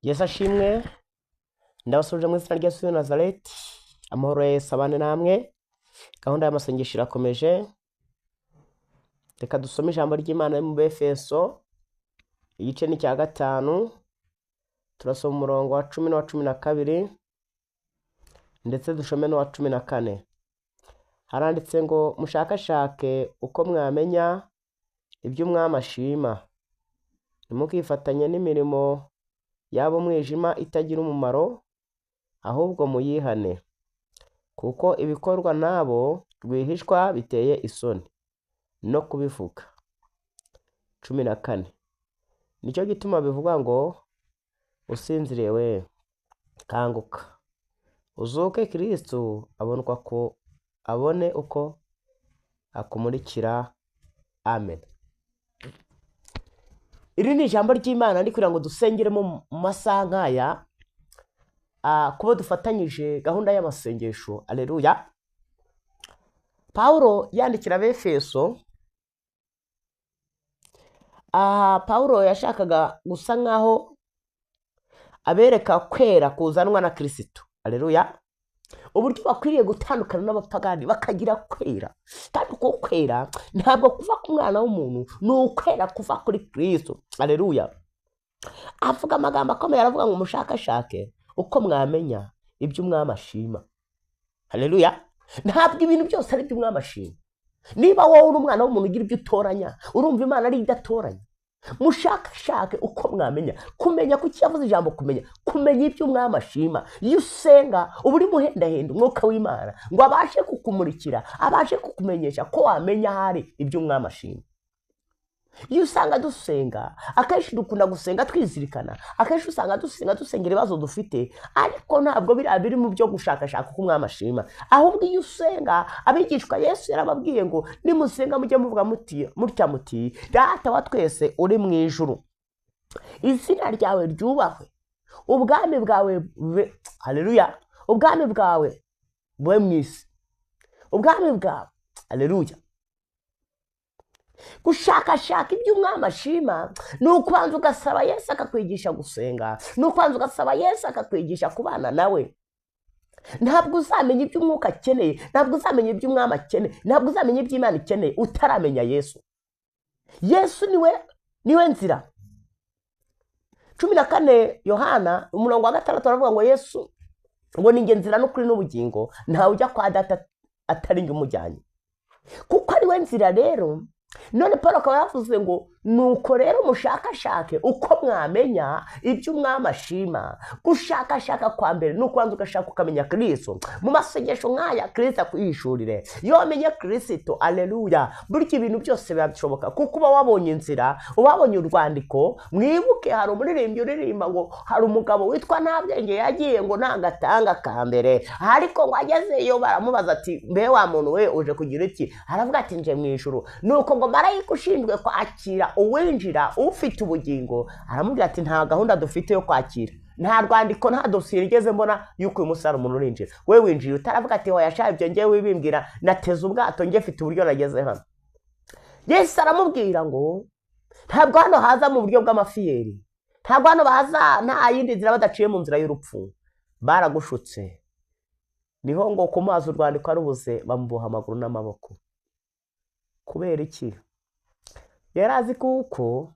Yesu ashimwe. Ndabasubije mu izina rya Yesu w'i Nazareti. Amahoro ya Yesu abane namwe. Gahunda y'amasengesho irakomeje. Reka dusome ijambo ry'Imana riri mu Befeso, igice ni cya 5. Turasoma umurongo wa 10 n'uwa 12 ndetse dusome n'uwa 14. Haranditse ngo mushakashake uko mwamenya ibyo umwami ashima, ntimukifatanye n'imirimo yaba umwijima itagira umumaro, ahubwo muyihane, kuko ibikorwa nabo rwihishwa biteye isoni no kubivuga. 14. Nicyo gituma bivuga ngo usinziriye we, kanguka uzuke, Kristo abone uko akumurikira. Amen. Iri ni ijambo ry'Imana ndi kugira ngo dusengeremo mu masaha nk'aya, kuba dufatanyije gahunda y'amasengesho. Aleluya. Paulo yandikira Abefeso, Paulo yashakaga gusa nkaho abereka kwera kuzanwa na Kristo. Aleluya. Uburyo bakwiriye gutandukana n'abapagani bakagira kwera, kandi uko kwera ntabwo kuva ku mwana w'umuntu, ni ukwera kuva kuri Kristo. Aleluya. Avuga amagambo akomeye, aravuga ngo mushakashake uko mwamenya ibyo umwami ashima. Haleluya. Ntabwo ibintu byose ari ibyo umwami ashima. Niba wowe uri umwana w'umuntu ugira ibyo utoranya, urumva Imana ari ibyo atoranya. Mushakashake uko mwamenya. Kumenya kuki yavuze ijambo kumenya ibyo umwami ashima. Iyo usenga uba uri muhendahenda umwuka w'Imana ngo abashe kukumurikira, abashe kukumenyesha ko wamenya ahari ibyo umwami ashima. Iyo usanga dusenga, akenshi dukunda gusenga twizirikana, akenshi usanga dusengera ibibazo dufite, ariko ntabwo biri mu byo gushakashaka uko umwami ashima. Ahubwo iyo usenga, abigishwa Yesu yarababwiye ngo nimusenga mujye muvuga mutya muti, Data wa twese uri mu ijuru, izina ryawe ryubahwe, ubwami bwawe haleluya, ubwami bwawe bube mu isi, ubwami bwawe. Haleluya. Gushakashaka ibyo umwami ashima ni ukubanza ugasaba Yesu akakwigisha gusenga, ni ukubanza ugasaba Yesu akakwigisha kubana nawe. Ntabwo uzamenya ibyo umwuka akeneye, ntabwo uzamenya ibyo umwami akeneye, ntabwo uzamenya ibyo Imana ikeneye utaramenya Yesu. Yesu niwe nzira. 14 Yohana umurongo wa 6 aravuga ngo Yesu ngo ni nzira n'ukuri n'ubugingo, ntawe ujya kwa Data atari njye umujyanye. Kuko ari we nzira rero, none Paulo akaba yavuze ngo nuko rero mushakashake uko mwamenya ibyo umwami ashima. Gushakashaka kwa mbere ni ukubanza ugashaka ukamenya Kristo. Mu masengesho nk'aya Kristo akwihishurire. Iyo wamenye Kristo, aleluya, burya ibintu byose birashoboka, kuko uba wabonye inzira, wabonye urwandiko. Mwibuke hari umuririmbyi uririmba ngo hari umugabo witwa Ntabwenge yagiye ngo ntangatanga ka mbere, ariko ngo agezeyo baramubaza ati mbe wa muntu we uje kugira iki? Aravuga ati nje mu ijuru. Nuko ngo marayika ushinzwe kwakira uwinjira ufite ubugingo aramubwira ati nta gahunda dufite yo kwakira, nta rwandiko, nta dosiye igeze mbona yuko uyu musara umuntu urinjira. We winjiye utaravuga ati wayashaye ibyo ngewe wibimbwira, nateze ubwato nge mfite uburyo nageze hano. Yesu aramubwira ngo ntabwo hano haza mu buryo bw'amafiyeri, ntabwo hano baza nta yindi nzira badaciye mu nzira y'urupfu. Baragushutse. Niho ngo kumaza urwandiko arubuze bamuboha amaguru n'amaboko. Kubera iki? Yarazi kuko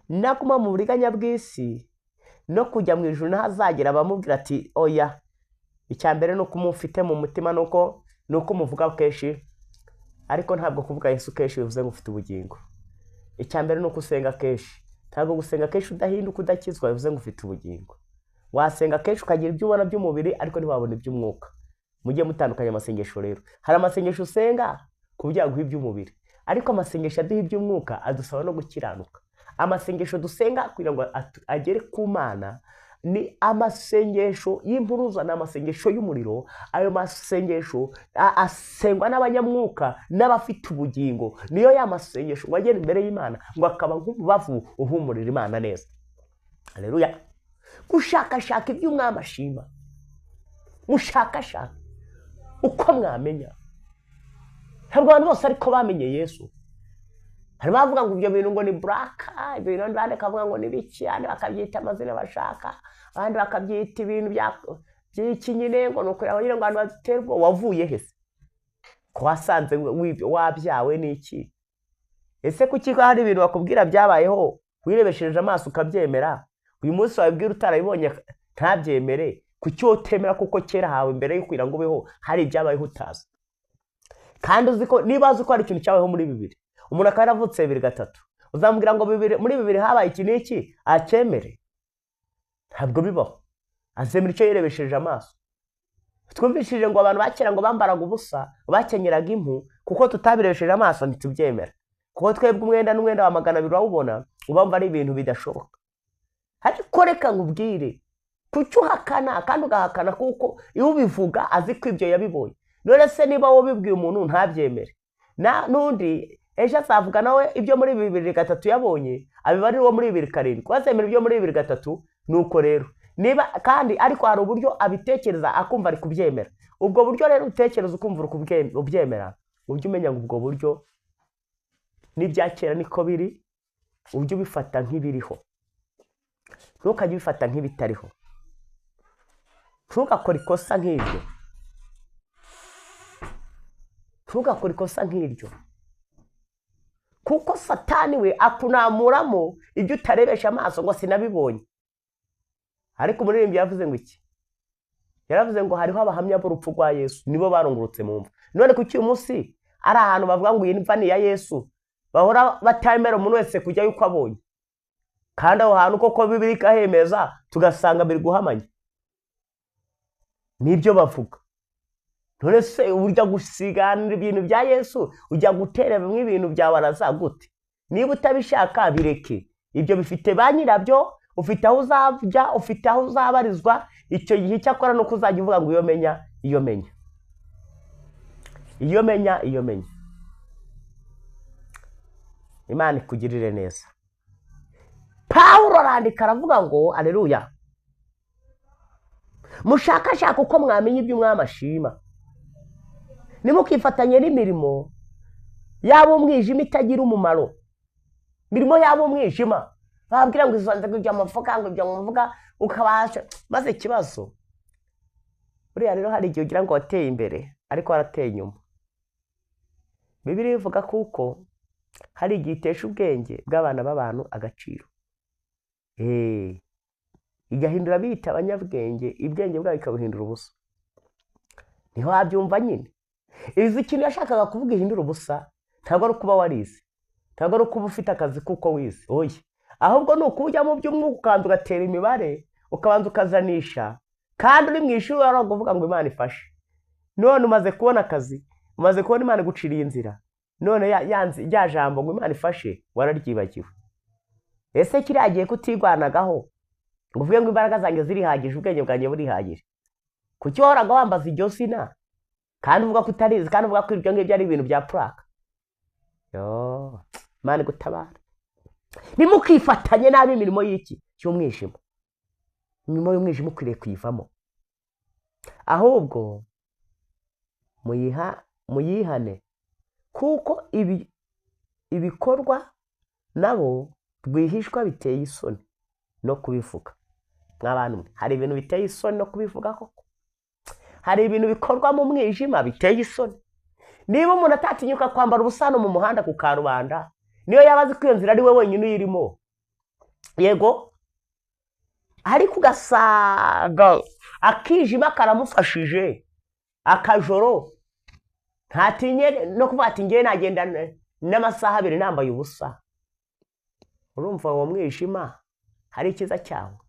nakuma mu buriganya bw'isi no kujya mu ijuru ntazagera bamubwira ati oya. Icyambere nuko umufite mu mutima, nuko muvuga kenshi, ariko ntabwo kuvuga Yesu kenshi bivuze ngo ufite ubugingo. Icyambere nuko usenga kenshi, ntabwo gusenga kenshi udahinduka udakizwa bivuze ngo ufite ubugingo. Wasenga kenshi ukagira ibyo ubona by'umubiri ariko ntibabone iby'umwuka. Mujye mutandukanya amasengesho rero. Hari amasengesho usenga kugira ngo iby'umubiri, ariko amasengesho aduha iby'umwuka adusaba no gukiranuka. Amasengesho dusenga kugira ngo agere ku Mana ni amasengesho y'impuruza, n'amasengesho y'umuriro. Ayo masengesho asengwa n'abanyamwuka n'abafite ubugingo. Niyo ya masengesho ngo agere imbere y'Imana ngo akaba nk'umubavu uhumurira Imana neza. Haleluya. Gushakashaka ibyo umwami ashima. Mushakashaka uko mwamenya. Ntabwo abantu bose ariko bamenye Yesu. harimo avuga ngo ibyo bintu ngo ni buraka, ibintu abandi bakavuga ngo ni biki, abandi bakabyita amazina bashaka, abandi bakabyita ibintu by'iki nyine ngo ni ukureba nyine ngo abantu baduterwa. Wavuye he se ko wasanze wabyawe n'iki? Ese kuki hari ibintu bakubwira byabayeho wirebesheje amaso ukabyemera, uyu munsi wabibwira utarabibonye ntabyemere? Kuki wotemera kuko kera hawe mbere yo kugira ngo ubeho hari ibyabayeho utazi? Kandi uzi ko niba uzi ko hari ikintu cyabayeho muri bibiri, umuntu akaba yaravutse 2003, uzamubwira ngo muri bibiri habaye iki n'iki acyemere? Ntabwo bibaho. Azemera icyo yirebesheje amaso. Twumvishije ngo abantu bakera ngo bambaraga ubusa, bakenyeraga impu, kuko tutabirebesheje amaso ntitubyemera. Kuko twebwe umwenda n'umwenda wa 200 urawubona, ubamva ari ibintu bidashoboka. Ariko reka ngubwire, kuki uhakana kandi ugahakana kuko iyo ubivuga azi ko ibyo yabibonye? None se niba wowe bibwiye umuntu ntabyemere, n'undi ejo azavuga nawe ibyo muri 2003 yabonye abibari wo muri 2007, kwazemera ibyo muri 2003. Nuko rero niba kandi ariko hari uburyo abitekereza akumva ari kubyemera, ubwo buryo rero utekereza ukumva ubyemera, ujye umenya ngo ubwo buryo n'ibyakera niko biri, ujye ubifata nk'ibiriho, ntukajye ubifata nk'ibitariho. Ntugakore ikosa nk'iryo, ntugakore ikosa nk'iryo, kuko Satani we akunamuramo ibyo utarebesha amaso ngo sinabibonye. Ariko umuririmbyi yavuze ngo iki? Yaravuze ngo hariho abahamya b'urupfu rwa Yesu, nibo barungurutse mu mva. None kuki uyu munsi ari ahantu bavuga ngo iyi mva ni ya Yesu, bahora batemera umuntu wese kujya yuko abonye? Kandi aho hantu koko Bibiliya ikahemeza tugasanga biri guhamanya nibyo bavuga. None se urya gusiganira ibintu bya Yesu, ujya gutera bimwe ibintu byawe arazagute? Niba utabishaka bireke, ibyo bifite ba nyirabyo, ufite aho uzajya, ufite aho uzabarizwa. Icyo gihe cyakora no kuzajya uvuga ngo iyo menya, iyo menya, iyo menya, iyo menya. Imana ikugirire neza. Pawulo arandika aravuga ngo aleluya, mushakashaka uko mwamenya ibyo umwami ashima, nimukifatanye n'imirimo yabo umwijima itagira umumaro. Mirimo yabo umwijima babwira ngo izanze kujya amavuga ngo ibyo muvuga ukabasha maze ikibazo. Buriya rero hari igihe ugira ngo wateye imbere ariko warateye inyuma. Bibiliya ivuga kuko hari igihe itesha ubwenge bw'abana b'abantu agaciro, igahindura bita abanyabwenge, ibwenge bwabo ikabuhindura ubusa. Niho wabyumva nyine. Izi ikintu yashakaga kuvuga ihindura ubusa, ntabwo ari kuba warize, ntabwo ari kuba ufite akazi kuko wize, oya, ahubwo ni ukujya mu by'umwuka ukanza ugatera imibare, ukabanza ukazanisha, kandi uri mu ishuri wari kuvuga ngo Imana ifashe. None umaze kubona akazi, umaze kubona Imana iguciriye inzira, none ya jambo ngo Imana ifashe wararyibagiwe. Ese kiriya gihe kutigwanagaho ngo uvuge ngo imbaraga zanjye zirihagije, ubwenge bwanjye burihagije, kuki wahoraga wambaza iryo zina kandi uvuga ko utarizi, kandi uvuga ko ibyo ngibyo ari ibintu bya puraka? Imana igutabara. Nimukifatanye nabi imirimo y'iki y'umwijima. Imirimo y'umwijima ukwiriye kuyivamo, ahubwo muyihane, kuko ibikorwa nabo rwihishwa biteye isoni no kubivuga. Mw'abantu mwe, hari ibintu biteye isoni no kubivuga koko. Hari ibintu bikorwa mu mwijima biteye isoni. Niba umuntu atatinyuka kwambara ubusano mu muhanda ku karubanda, niyo yabazi ko iyo nzira ari we wenyine uyirimo, yego, ariko ugasaga akijima karamufashije, akajoro ntatinye no kuvuga ati ngiye nagenda n'amasaha 2 nambaye ubusa. Urumva uwo mwijima hari ikiza cyawo.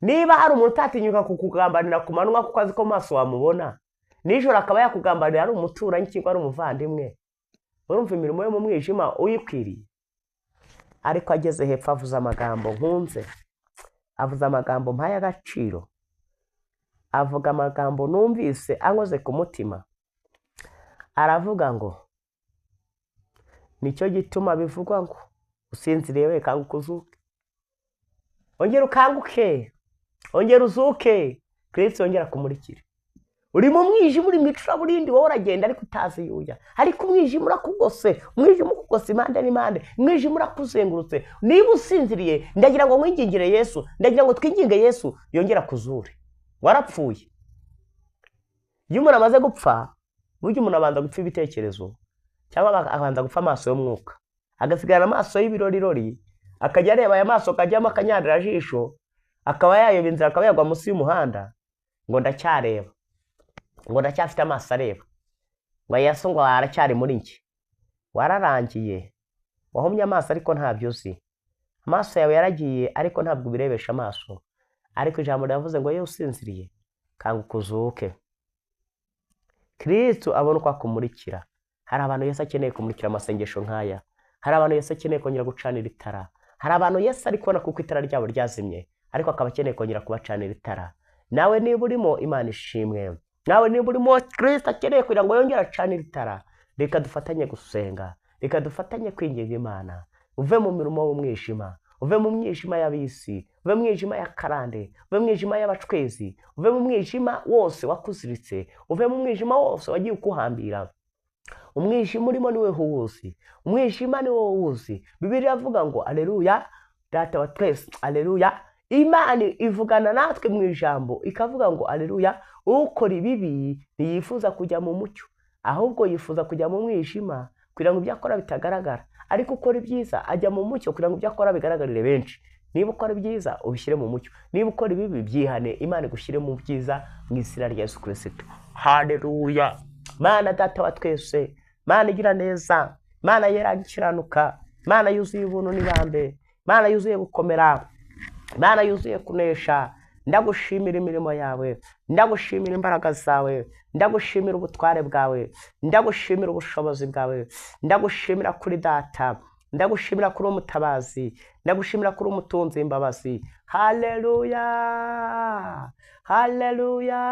Niba hari umuntu utatinyuka kukugambanira ku manywa kuko azi ko maso wamubona, nijoro akaba yakugambanira ari umuturanyi cyangwa ari umuvandimwe, urumva imirimo yo mu mwijima uyikwiriye. Ariko ageze hepfo avuza amagambo nkunze, avuza amagambo mpaye agaciro, avuga amagambo numvise ankoze ku mutima. Aravuga ngo nicyo gituma bivugwa ngo usinziriye we kanguka uzuke. Ongera ukanguke, ongera uzuke, Kristo yongera kumurikira. uri mu mwijima, uri mu icuraburindi, wowe uragenda ariko utazi yuya, ariko umwijima urakugose, umwijima ukugose impande n'impande, umwijima urakuzengurutse. Niba usinziriye, ndagira ngo mwingingire Yesu, ndagira ngo twinginge Yesu yongera kuzure. Warapfuye. Iyo umuntu amaze gupfa, burya umuntu abanza gupfa ibitekerezo, cyangwa abanza gupfa amaso y'umwuka, agasigara amaso y'ibirorirori, akajya areba aya maso akajyamo akanyarira jisho, akaba yayoba inzira, akaba yagwa munsi y'umuhanda, ngo ndacyareba, ngo ndacyafite amaso areba, ngo Yesu ngo aracyari muri njye. Wararangiye, wahumye amaso ariko ntabyo uzi. Amaso yawe yaragiye ariko ntabwo ubirebesha amaso, ariko ijambo ryavuze ngo yewe usinziriye kanguka uzuke. Kristo abona uko akumurikira. Hari abantu Yesu akeneye kumurikira amasengesho nk'aya, hari abantu Yesu akeneye kongera gucanira itara, hari abantu Yesu ari kubona kuko itara ryabo ryazimye, ariko akaba akeneye kongera kubacanira itara. Nawe niba urimo, Imana ishimwe. Nawe niba urimo, Kristo akeneye kugira ngo yongere acanire itara. Reka dufatanye gusenga, reka dufatanye kwinginga Imana. Uve mu mirimo w'umwijima, uve mu mwijima y'abisi, uve mu mwijima y'akarande, uve mu mwijima y'abacwezi, uve mu mwijima wose wakuziritse, uve mu mwijima wose wagiye ukuhambira. Umwijima urimo niwe uwuzi, umwijima niwe uwuzi. Bibiliya avuga ngo aleluya, data wa twese, aleluya. Imana ivugana natwe mu ijambo ikavuga ngo aleluya, ukora ibibi ntiyifuza kujya mu mucyo, ahubwo yifuza kujya mu mwijima kugira ngo ibyo akora bitagaragara, ariko ukora ibyiza ajya mu mucyo kugira ngo ibyo akora bigaragarire benshi. Niba ukora ibyiza ubishyire mu mucyo, niba ukora ibibi byihane, Imana igushyire mu byiza mu izina rya Yesu Kristo. Haleluya. Mana data wa twese, Mana igira neza, Mana yera gikiranuka, Mana yuzuye ubuntu n'ibambe, Mana yuzuye gukomera, Mana yuzuye kunesha. Ndagushimira imirimo yawe, ndagushimira imbaraga zawe, ndagushimira ubutware bwawe, ndagushimira ubushobozi bwawe, ndagushimira kuri data, ndagushimira kuri umutabazi, ndagushimira kuri umutunzi imbabazi. Haleluya, haleluya.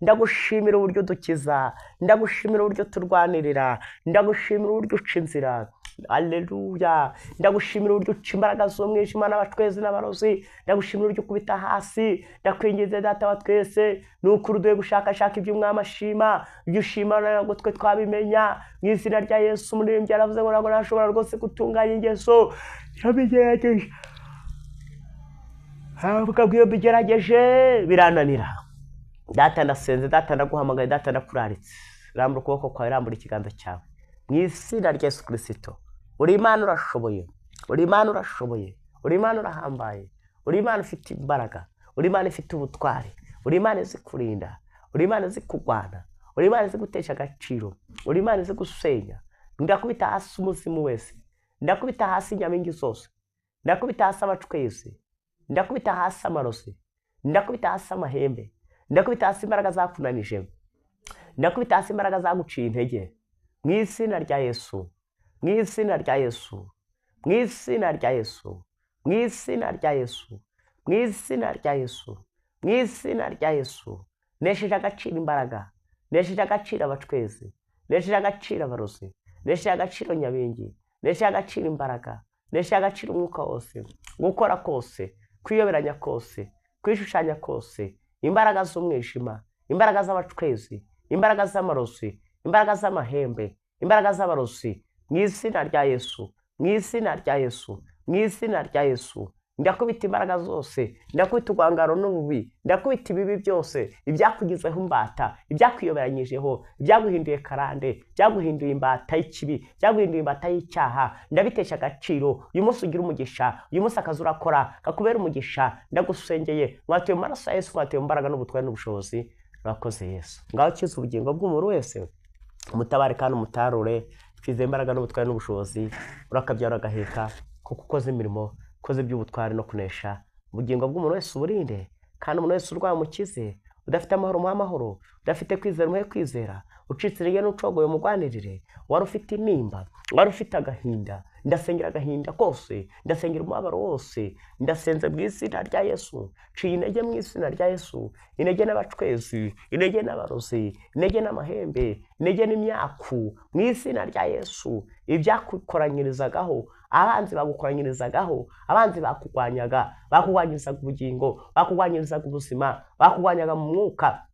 Ndagushimira uburyo dukiza, ndagushimira uburyo turwanirira, ndagushimira uburyo uca inzira. Haleluya. Ndagushimira uburyo uca imbaraga z'umwijima n'abacwezi n'abarozi, ndagushimira uburyo ukubita hasi. Ndakwingize data wa twese, nuko uruduye gushakashaka iby'umwami ashima, ibyo ushima ntabwo twe twabimenya. Mu izina rya Yesu, umuririmbyi yaravuze ngo ntabwo nashobora rwose gutunganya ingeso, yabigerageje, ntabwo iyo bigerageje birananira. Data ndasenze, data ndaguhamagaye, data ndakuraritse. Rambura ukuboko kwawe, rambura ikiganza cyawe mu izina rya Yesu Kristo. Uri Imana urashoboye, uri Imana urashoboye, uri Imana urahambaye, uri Imana ufite imbaraga, uri Imana ifite ubutware, uri Imana izi kurinda, uri Imana izi kurwana, uri Imana izi gutesha agaciro, uri Imana izi gusenya. Ndakubita hasi umuzimu wese, ndakubita hasi inyamingi zose, ndakubita hasi abacwezi, ndakubita hasi amarozi, ndakubita hasi amahembe, ndakubita hasi imbaraga zakunanije, ndakubita hasi imbaraga zaguciye intege. Mu izina rya Yesu, mu izina rya Yesu, mu izina rya Yesu, mu izina rya Yesu, mu izina rya Yesu, mu izina rya Yesu. Nesheje agaciro imbaraga, nesheje agaciro abacwezi, nesheje agaciro abarozi, nesheje agaciro nyabingi, nesheje agaciro imbaraga, nesheje agaciro umwuka wose, gukora kose, kwiyoberanya kose, kwishushanya kose, imbaraga z'umwijima, imbaraga z'abacwezi, imbaraga z'amarozi, imbaraga z'amahembe, imbaraga z'abarozi. Mu izina rya Yesu, mu izina rya Yesu, mu izina rya Yesu. Ndakubita imbaraga zose, ndakubita urwangaro n'ububi, ndakubita ibibi byose, ibyakugizeho imbata, ibyakwiyoberanyijeho, ibyaguhinduye karande, byaguhinduye imbata y'ikibi, byaguhinduye imbata y'icyaha. Ndabitesha agaciro. Uyu munsi ugira umugisha, uyu munsi akazi urakora kakubera umugisha. Ndagusengeye, mwatuye mu maraso ya Yesu, mwatuye mu mbaraga n'ubutware n'ubushobozi. Urakoze Yesu. Ngaho ukize ubugingo bw'umuntu wese, umutabare kandi umutarure, twize imbaraga n'ubutware n'ubushobozi. Urakabyara agaheka kuko ukoze imirimo, ukoze iby'ubutware no kunesha. Ubugingo bw'umuntu wese uburinde, kandi umuntu wese urwaye umukize. Udafite amahoro umuhe amahoro, udafite kwizera umuhe kwizera, ucitse intege n'ucogoye umugwanirire. Wari ufite intimba, wari ufite agahinda, ndasengera agahinda kose, ndasengera umubabaro wose, ndasenze mu izina rya Yesu. Ciye intege mu izina rya Yesu, intege n'abacwezi, intege n'abarozi, intege n'amahembe, intege n'imyaku, mu izina rya Yesu. Ibyakukoranyirizagaho, abanzi bagukoranyirizagaho, abanzi bakugwanyaga, bakugwanyirizaga ubugingo, bakugwanyirizaga ubuzima, bakugwanyaga mu mwuka,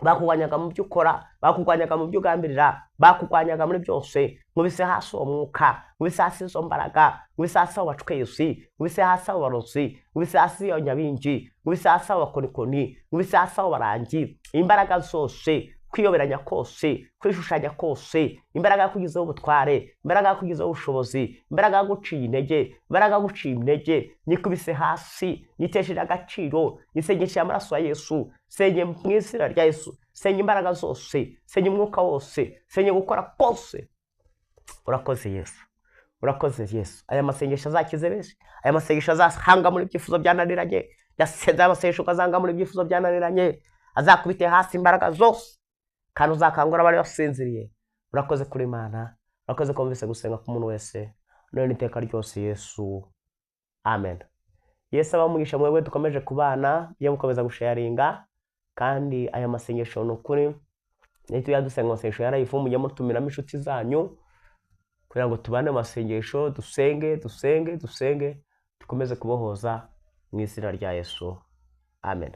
bakugwanyaga mu byo ukora, bakugwanyaga mu byo ugambirira, bakugwanyaga muri byose, nkubise hasi uwo mwuka, nkubise hasi izo mbaraga, nkubise hasi abo bacwezi, nkubise hasi abo barozi, nkubise hasi iyo nyabingi, nkubise hasi abo bakonikoni, nkubise hasi abo barangi, imbaraga zose, kwiyoberanya kose, kwishushanya kose, imbaraga yakugizeho ubutware, imbaraga yakugizeho ubushobozi, imbaraga yaguciye intege, imbaraga yaguciye intege, nyikubise hasi, nyitesheje agaciro, nyisenyesheje amaraso ya Yesu, senye mu izina rya Yesu, senye imbaraga zose, senye umwuka wose, senye gukora kose. Urakoze Yesu, urakoze Yesu. Aya masengesho azakize benshi, aya masengesho azahanga muri ibyifuzo byananiranye, yasenze amasengesho azanga muri ibyifuzo byananiranye, azakubite hasi imbaraga zose, kandi uzakangura abari basinziriye. Urakoze kuri Imana, urakoze kumvise gusenga k'umuntu wese, none n'iteka ryose Yesu, amen. Yesu abamugisha mwebwe dukomeje kubana, yo mukomeza gusharinga, kandi aya masengesho n'ukuri nitujya dusenga amasengesho yarayifu, mujye mutumiramo inshuti zanyu kugira ngo tubane amasengesho, dusenge, dukomeze kubohoza mu izina rya Yesu, amen.